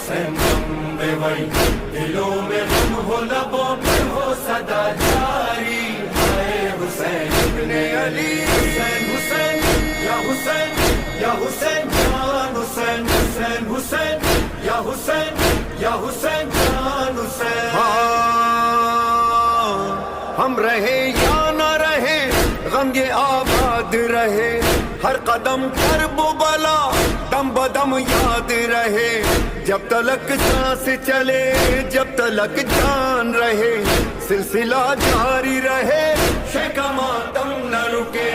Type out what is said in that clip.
حسین غم بے وئی، دلوں میں غم ہو لبوں پہ ہو صدا جاری، ہائے حسین ابن علی، حسین حسین یا حسین یا حسین جان حسین، حسین حسین یا حسین یا حسین جان حسین۔ ہم رہے یا نہ رہے غم یہ آباد رہے، ہر قدم کرب و بلا دم بدم یاد رہے، جب تلک سانس چلے جب تلک جان رہے، سلسلہ جاری رہے، شیخ ماتم نہ رکے،